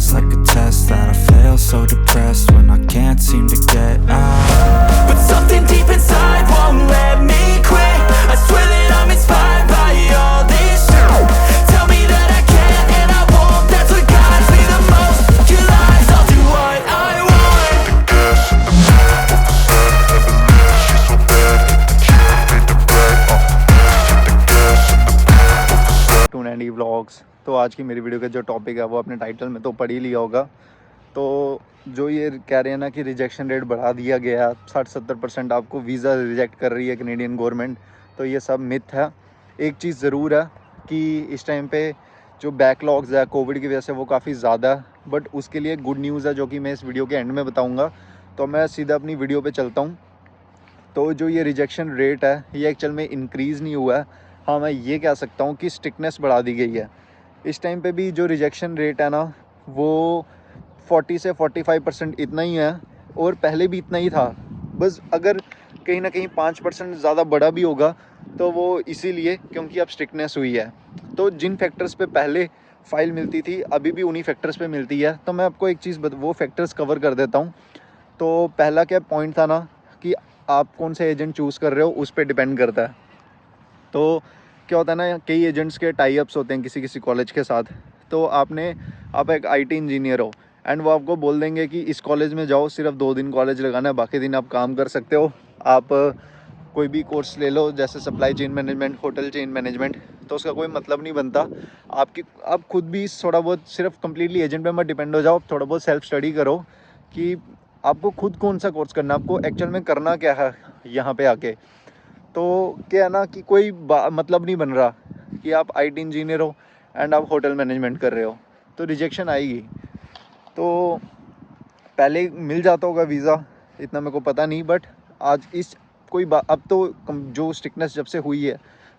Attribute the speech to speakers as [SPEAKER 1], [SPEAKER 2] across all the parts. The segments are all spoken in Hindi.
[SPEAKER 1] feels like a test that I fail, so depressed when I can't seem to get out. But something deep inside won't let me quit. I swear that I'm inspired by all this shit. Tell me that I can't and I won't. That's what guides me the most. Your lies, I'll do what I want. Gas in the middle of the sun, never leave. She's so bad, can't make the bed. Gas in the middle of the sun.
[SPEAKER 2] To Nandy vlogs. तो आज की मेरी वीडियो का जो टॉपिक है वो अपने टाइटल में तो पढ़ ही लिया होगा। तो जो ये कह रहे हैं ना कि रिजेक्शन रेट बढ़ा दिया गया, 60-70% आपको वीज़ा रिजेक्ट कर रही है कनेडियन गवर्नमेंट, तो ये सब मिथ है। एक चीज़ ज़रूर है कि इस टाइम पे जो बैकलॉग्स है कोविड की वजह से वो काफ़ी ज़्यादा है, बट उसके लिए गुड न्यूज़ है जो कि मैं इस वीडियो के एंड में बताऊँगा। तो मैं सीधा अपनी वीडियो पर चलता हूँ। तो जो ये रिजेक्शन रेट है ये एक्चुअल में इंक्रीज़ नहीं हुआ है। हाँ, मैं ये कह सकता हूँ कि स्ट्रिक्टनेस बढ़ा दी गई है। इस टाइम पे भी जो रिजेक्शन रेट है ना वो 40 से 45% इतना ही है, और पहले भी इतना ही था। बस अगर कहीं ना कहीं 5% ज़्यादा बढ़ा भी होगा तो वो इसीलिए क्योंकि अब स्ट्रिक्टनेस हुई है। तो जिन फैक्टर्स पे पहले फ़ाइल मिलती थी अभी भी उन्हीं फैक्टर्स पे मिलती है। तो मैं आपको एक चीज़ वो फैक्टर्स कवर कर देता हूँ। तो पहला क्या पॉइंट था ना कि आप कौन से एजेंट चूज़ कर रहे हो उस पर डिपेंड करता है। तो क्या होता है ना, कई एजेंट्स के टाई अप्स होते हैं किसी कॉलेज के साथ। तो आप एक आईटी इंजीनियर हो एंड वो आपको बोल देंगे कि इस कॉलेज में जाओ, सिर्फ 2 दिन कॉलेज लगाना है, बाकी दिन आप काम कर सकते हो। आप कोई भी कोर्स ले लो जैसे supply chain management, hotel chain management, तो उसका कोई मतलब नहीं बनता। आप खुद भी थोड़ा बहुत, सिर्फ कम्प्लीटली एजेंट पे मत डिपेंड हो जाओ, थोड़ा बहुत सेल्फ स्टडी करो कि आपको खुद कौन सा कोर्स करना है, आपको एक्चुअल में करना क्या है यहाँ पे आके। तो क्या है ना कि कोई मतलब नहीं बन रहा कि आप आईटी इंजीनियर हो एंड आप होटल मैनेजमेंट कर रहे हो, तो रिजेक्शन आएगी। तो पहले मिल जाता होगा वीज़ा, इतना मेरे को पता नहीं, बट आज अब तो जो स्ट्रिक्टनेस जब से हुई है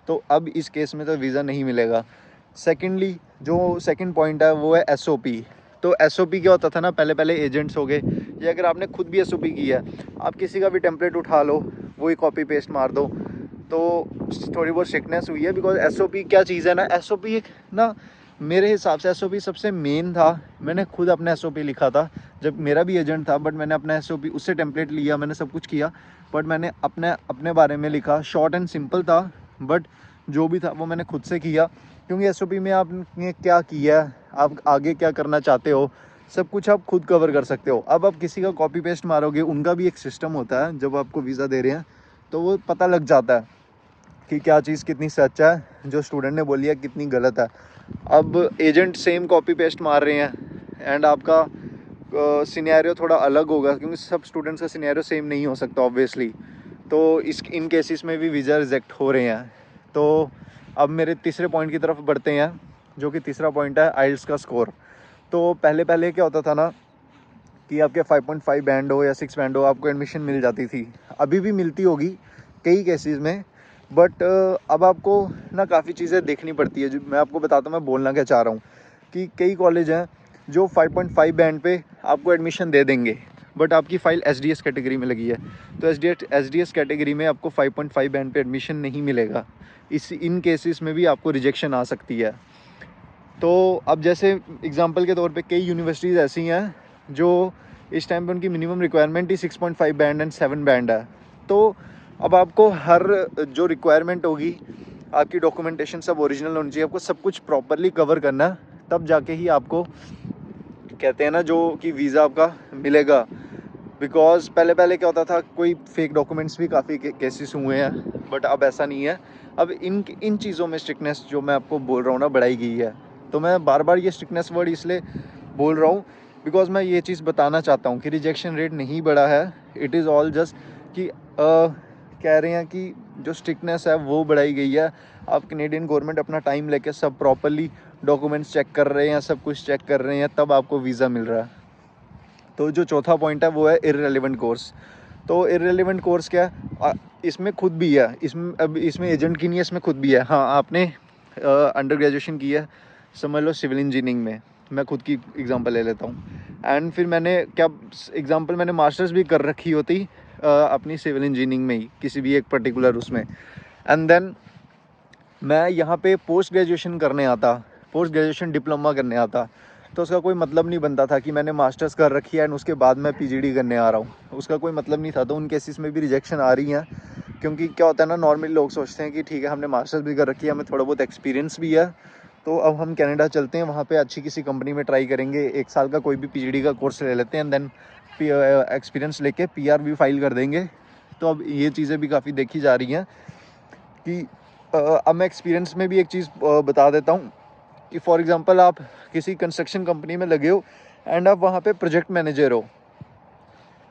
[SPEAKER 2] तो अब इस केस में तो वीज़ा नहीं मिलेगा। सेकेंडली जो सेकंड पॉइंट है वो है एसओपी। तो एसओपी क्या होता था ना, पहले एजेंट्स हो गए, या अगर आपने खुद भी एसओपी किया है, आप किसी का भी टेम्पलेट उठा लो, वही कॉपी पेस्ट मार दो, तो थोड़ी बहुत स्ट्रिक्टनेस हुई है। बिकॉज एसओपी क्या चीज़ है ना, एसओपी एक ना, मेरे हिसाब से एसओपी सबसे मेन था। मैंने खुद अपना एसओपी लिखा था जब मेरा भी एजेंट था, बट मैंने अपना एसओपी उससे टेम्पलेट लिया, मैंने सब कुछ किया, बट मैंने अपने बारे में लिखा। शॉर्ट एंड सिंपल था, बट जो भी था वो मैंने खुद से किया, क्योंकि एसओपी में आपने क्या किया, आप आगे क्या करना चाहते हो, सब कुछ आप खुद कवर कर सकते हो। अब आप किसी का कॉपी पेस्ट मारोगे, उनका भी एक सिस्टम होता है जब आपको वीज़ा दे रहे हैं, तो वो पता लग जाता है कि क्या चीज़ कितनी सच है, जो स्टूडेंट ने बोली है कितनी गलत है। अब एजेंट सेम कॉपी पेस्ट मार रहे हैं एंड आपका सिनेरियो थोड़ा अलग होगा, क्योंकि सब स्टूडेंट्स का सिनेरियो सेम नहीं हो सकता ऑब्वियसली। तो इन केसेस में भी वीज़ा रिजेक्ट हो रहे हैं। तो अब मेरे तीसरे पॉइंट की तरफ बढ़ते हैं, जो कि तीसरा पॉइंट है आइल्स का स्कोर। तो पहले क्या होता था ना कि आपके 5.5 बैंड हो या 6 बैंड हो, आपको एडमिशन मिल जाती थी। अभी भी मिलती होगी कई केसेस में, बट अब आपको ना काफ़ी चीज़ें देखनी पड़ती है। जो मैं आपको बताता हूँ, मैं बोलना क्या चाह रहा हूँ कि कई कॉलेज हैं जो 5.5 बैंड पे आपको एडमिशन दे देंगे, बट आपकी फ़ाइल एसडीएस कैटेगरी में लगी है, तो एसडीएस कैटेगरी में आपको 5.5 बैंड पे एडमिशन नहीं मिलेगा। इन केसेस में भी आपको रिजेक्शन आ सकती है। तो अब जैसे एग्जांपल के तौर पे कई यूनिवर्सिटीज़ ऐसी हैं जो इस टाइम पे उनकी minimum requirement he 6.5 band and 7 band है। तो अब आपको हर जो रिक्वायरमेंट होगी, आपकी डॉक्यूमेंटेशन सब ओरिजिनल होनी चाहिए, आपको सब कुछ प्रॉपरली कवर करना है, तब जाके ही आपको कहते हैं ना जो कि वीज़ा आपका मिलेगा। बिकॉज पहले क्या होता था, कोई फेक डॉक्यूमेंट्स भी काफ़ी केसेस हुए हैं, बट अब ऐसा नहीं है। अब इन चीज़ों में स्ट्रिक्टनेस जो मैं आपको बोल रहा हूँ ना बढ़ाई गई है। तो मैं बार बार ये स्ट्रिक्टनेस वर्ड इसलिए बोल रहा हूँ बिकॉज मैं ये चीज़ बताना चाहता हूँ कि रिजेक्शन रेट नहीं बढ़ा है, इट इज़ ऑल जस्ट कि कह रहे हैं कि जो स्ट्रिक्टनेस है वो बढ़ाई गई है। अब कनेडियन गवर्नमेंट अपना टाइम लेके सब प्रॉपरली डॉक्यूमेंट्स चेक कर रहे हैं, सब कुछ चेक कर रहे हैं, तब आपको वीज़ा मिल रहा है। तो जो चौथा पॉइंट है वो है इररिलेवेंट कोर्स। तो इररिलेवेंट कोर्स क्या है, इसमें खुद भी है, इसमें एजेंट की नहीं है, इसमें खुद भी है। हाँ, आपने अंडर ग्रेजुएशन की है, समझ लो सिविल इंजीनियरिंग में, मैं खुद की एग्जांपल ले लेता हूँ, एंड फिर मैंने मास्टर्स भी कर रखी होती अपनी सिविल इंजीनियरिंग में ही, किसी भी एक पर्टिकुलर उसमें, एंड देन मैं यहाँ पे पोस्ट ग्रेजुएशन डिप्लोमा करने आता, तो उसका कोई मतलब नहीं बनता था कि मैंने मास्टर्स कर रखी है एंड उसके बाद मैं पीजीडी करने आ रहा हूँ, उसका कोई मतलब नहीं था। तो उन केसेस में भी रिजेक्शन आ रही हैं, क्योंकि क्या होता है ना, नॉर्मली लोग सोचते हैं कि ठीक है हमने मास्टर्स भी कर रखी है, हमें थोड़ा बहुत एक्सपीरियंस भी है, तो अब हम कनाडा चलते हैं, वहाँ पे अच्छी किसी कंपनी में ट्राई करेंगे, 1 साल का कोई भी पीजीडी का कोर्स ले लेते हैं एंड देन एक्सपीरियंस लेके पीआर भी फाइल कर देंगे। तो अब ये चीज़ें भी काफ़ी देखी जा रही हैं कि अब मैं एक्सपीरियंस में भी एक चीज़ बता देता हूँ कि फॉर एग्ज़ाम्पल आप किसी कंस्ट्रक्शन कंपनी में लगे हो एंड आप वहाँ पे प्रोजेक्ट मैनेजर हो,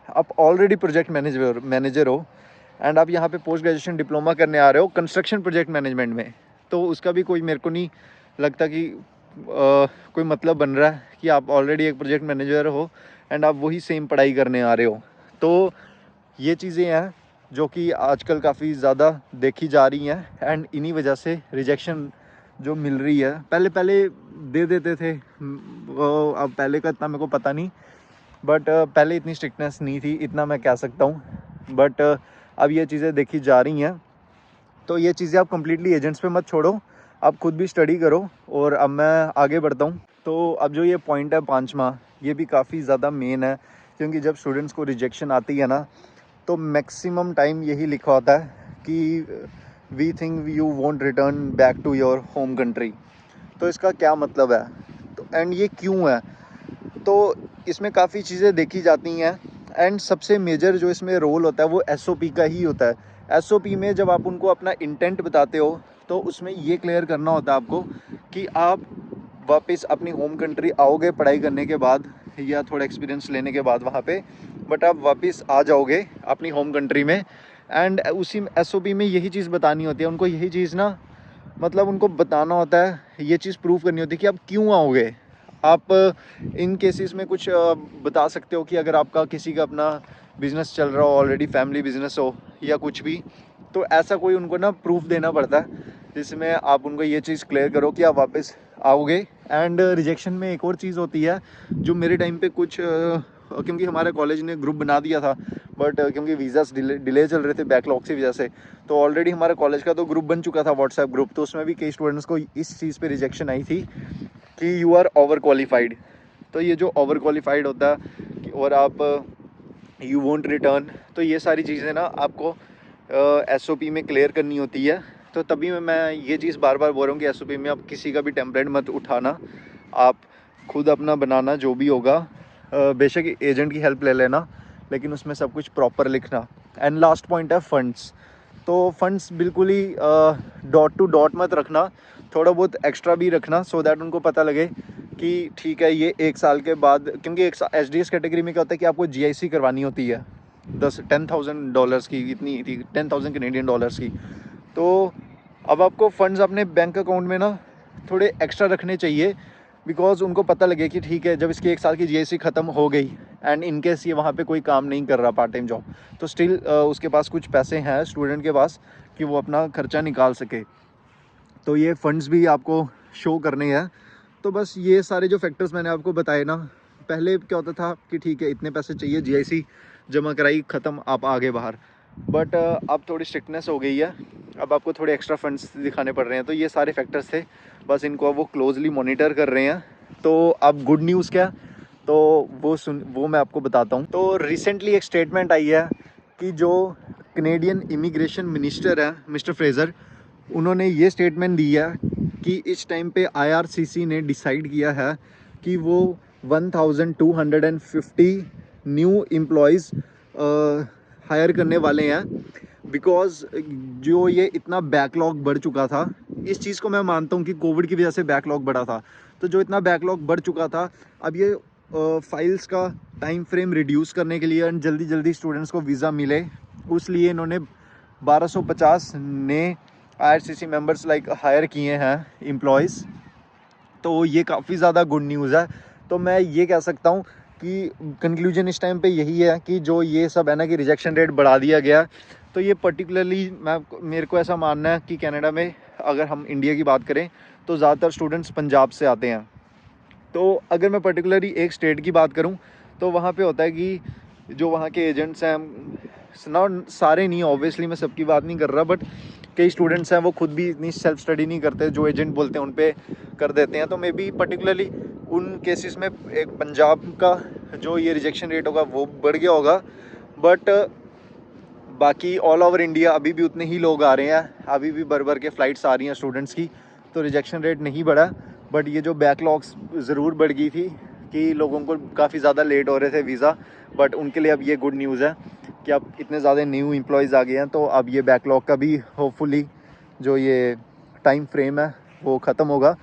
[SPEAKER 2] आप ऑलरेडी प्रोजेक्ट मैनेजर हो एंड आप यहाँ पे पोस्ट ग्रेजुएशन डिप्लोमा करने आ रहे हो कंस्ट्रक्शन प्रोजेक्ट मैनेजमेंट में, तो उसका भी कोई मेरे को नहीं लगता कि कोई मतलब बन रहा है कि आप ऑलरेडी एक प्रोजेक्ट मैनेजर हो एंड आप वही सेम पढ़ाई करने आ रहे हो। तो ये चीज़ें हैं जो कि आजकल काफ़ी ज़्यादा देखी जा रही हैं एंड इन्हीं वजह से रिजेक्शन जो मिल रही है, पहले दे देते थे, अब पहले का इतना मेरे को पता नहीं, बट पहले इतनी स्ट्रिक्टनेस नहीं थी, इतना मैं कह सकता हूँ। बट अब ये चीज़ें देखी जा रही हैं, तो ये चीज़ें आप कम्प्लीटली एजेंट्स पे मत छोड़ो, आप खुद भी स्टडी करो। और अब मैं आगे बढ़ता हूँ। तो अब जो ये पॉइंट है 5वां, ये भी काफ़ी ज़्यादा मेन है, क्योंकि जब स्टूडेंट्स को रिजेक्शन आती है ना, तो मैक्सिमम टाइम यही लिखा होता है कि we think you want return back to your home country. तो इसका क्या मतलब है, तो एंड ये क्यों है, तो इसमें काफ़ी चीज़ें देखी जाती हैं एंड सबसे मेजर जो इसमें रोल होता है वो एसओपी का ही होता है। एसओपी में जब आप उनको अपना इंटेंट बताते हो, तो उसमें ये क्लियर करना होता है आपको कि आप वापस अपनी होम कंट्री आओगे पढ़ाई करने के बाद या थोड़ा एक्सपीरियंस लेने के बाद वहाँ पे, बट आप वापस आ जाओगे अपनी होम कंट्री में एंड उसी एसओपी में यही चीज़ बतानी होती है उनको। यही चीज़ ना, मतलब उनको बताना होता है, ये चीज़ प्रूव करनी होती है कि आप क्यों आओगे। आप इन केसेस में कुछ बता सकते हो कि अगर आपका किसी का अपना बिज़नेस चल रहा हो, ऑलरेडी फैमिली बिज़नेस हो या कुछ भी, तो ऐसा कोई उनको ना प्रूफ देना पड़ता है, जिसमें आप उनको ये चीज़ क्लियर करो कि आप वापस आओगे। एंड रिजेक्शन में एक और चीज़ होती है जो मेरे टाइम पे कुछ क्योंकि हमारे कॉलेज ने ग्रुप बना दिया था, बट क्योंकि वीज़ास डिले चल रहे थे बैकलॉग की वजह से, तो ऑलरेडी हमारे कॉलेज का तो ग्रुप बन चुका था व्हाट्सएप ग्रुप, तो उसमें भी कई स्टूडेंट्स को इस चीज़ पे रिजेक्शन आई थी कि यू आर ओवर क्वालिफाइड। तो ये जो ओवर क्वालिफाइड होता है और आप यू वोंट रिटर्न, तो ये सारी चीज़ें ना आपको एसओपी में क्लियर करनी होती है। तो तभी मैं ये चीज़ बार बार बोल रहा हूँ कि एसओपी में आप किसी का भी टेम्पलेट मत उठाना, आप खुद अपना बनाना जो भी होगा, बेशक एजेंट की हेल्प ले लेना, लेकिन उसमें सब कुछ प्रॉपर लिखना। एंड लास्ट पॉइंट है फंड्स। तो फंड्स बिल्कुल ही डॉट टू डॉट मत रखना, थोड़ा बहुत एक्स्ट्रा भी रखना, सो दैट उनको पता लगे कि ठीक है ये 1 साल के बाद, क्योंकि एक एचडीएस कैटेगरी में क्या होता है कि आपको जीआईसी करवानी होती है $10,000 की, इतनी थी 10,000 कैनेडियन डॉलर्स की। तो अब आपको फंड्स अपने बैंक अकाउंट में ना थोड़े एक्स्ट्रा रखने चाहिए, बिकॉज उनको पता लगे कि ठीक है जब इसकी 1 साल की जीआईसी ख़त्म हो गई एंड इनकेस ये वहाँ पे कोई काम नहीं कर रहा पार्ट टाइम जॉब, तो स्टिल उसके पास कुछ पैसे हैं स्टूडेंट के पास कि वो अपना खर्चा निकाल सके। तो ये फंड्स भी आपको शो करने हैं। तो बस ये सारे जो फैक्टर्स मैंने आपको बताए ना, पहले क्या होता था कि ठीक है इतने पैसे चाहिए, जीआईसी जमा कराई, ख़त्म, आप आगे बाहर। बट अब थोड़ी स्ट्रिक्टनेस हो गई है, अब आपको थोड़े एक्स्ट्रा फंड्स दिखाने पड़ रहे हैं। तो ये सारे फैक्टर्स थे, बस इनको वो क्लोजली मॉनिटर कर रहे हैं। तो अब गुड न्यूज़ क्या, तो वो मैं आपको बताता हूँ। तो रिसेंटली एक स्टेटमेंट आई है कि जो कनेडियन इमिग्रेशन मिनिस्टर है मिस्टर फ्रेज़र, उन्होंने ये स्टेटमेंट दी है कि इस टाइम पे आईआरसीसी ने डिसाइड किया है कि वो 1250 न्यू एम्प्लॉयज़ हायर करने वाले हैं, बिकॉज़ जो ये इतना बैकलॉग बढ़ चुका था, इस चीज़ को मैं मानता हूँ कि कोविड की वजह से बैकलॉग बढ़ा था। तो जो इतना बैकलॉग बढ़ चुका था, अब ये फाइल्स का टाइम फ्रेम रिड्यूस करने के लिए एंड जल्दी जल्दी स्टूडेंट्स को वीज़ा मिले, उसलिए इन्होंने 1250 ने आईआरसीसी मेंबर्स हायर किए हैं एम्प्लॉयज़। तो ये काफ़ी ज़्यादा गुड न्यूज़ है। तो मैं ये कह सकता हूँ कि कंक्लूजन इस टाइम पे यही है कि जो ये सब है ना कि रिजेक्शन रेट बढ़ा दिया गया, तो ये पर्टिकुलरली मेरे को ऐसा मानना है कि कनाडा में, अगर हम इंडिया की बात करें, तो ज़्यादातर स्टूडेंट्स पंजाब से आते हैं। तो अगर मैं पर्टिकुलरली एक स्टेट की बात करूं, तो वहाँ पे होता है कि जो वहाँ के एजेंट्स हैं ना, सारे नहीं, ऑब्वियसली मैं सबकी बात नहीं कर रहा, बट कई स्टूडेंट्स हैं वो खुद भी इतनी सेल्फ स्टडी नहीं करते, जो एजेंट बोलते हैं उन पे कर देते हैं। तो मे बी पर्टिकुलरली उन केसेस में एक पंजाब का जो ये रिजेक्शन रेट होगा वो बढ़ गया होगा, बट बाकी ऑल ओवर इंडिया अभी भी उतने ही लोग आ रहे हैं, अभी भी भर के फ़्लाइट्स आ रही हैं स्टूडेंट्स की, तो रिजेक्शन रेट नहीं बढ़ा। बट ये जो बैकलॉग्स ज़रूर बढ़ गई थी कि लोगों को काफ़ी ज़्यादा लेट हो रहे थे वीज़ा, बट उनके लिए अब ये गुड न्यूज़ है कि अब इतने ज़्यादा न्यू एम्प्लॉयज़ आ गए हैं, तो अब ये बैकलॉग का भी होपफुली जो ये टाइम फ्रेम है वो ख़त्म होगा।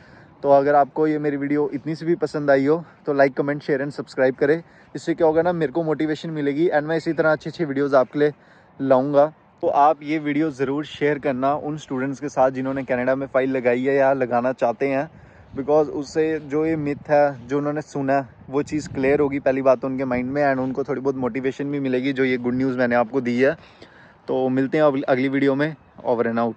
[SPEAKER 2] तो अगर आपको ये मेरी वीडियो इतनी सी भी पसंद आई हो तो like, comment, share and subscribe करें। इससे क्या होगा ना, मेरे को मोटिवेशन मिलेगी एंड मैं इसी तरह अच्छी वीडियोज़ आपके लिए लाऊंगा। तो आप ये वीडियो ज़रूर शेयर करना उन स्टूडेंट्स के साथ जिन्होंने कनाडा में फ़ाइल लगाई है या लगाना चाहते हैं, बिकॉज़ उससे जो ये मिथ है जो उन्होंने सुना है वो चीज़ क्लियर होगी पहली बात तो उनके माइंड में, एंड उनको थोड़ी बहुत मोटिवेशन भी मिलेगी जो ये गुड न्यूज़ मैंने आपको दी है। तो मिलते हैं अगली वीडियो में। Over and out.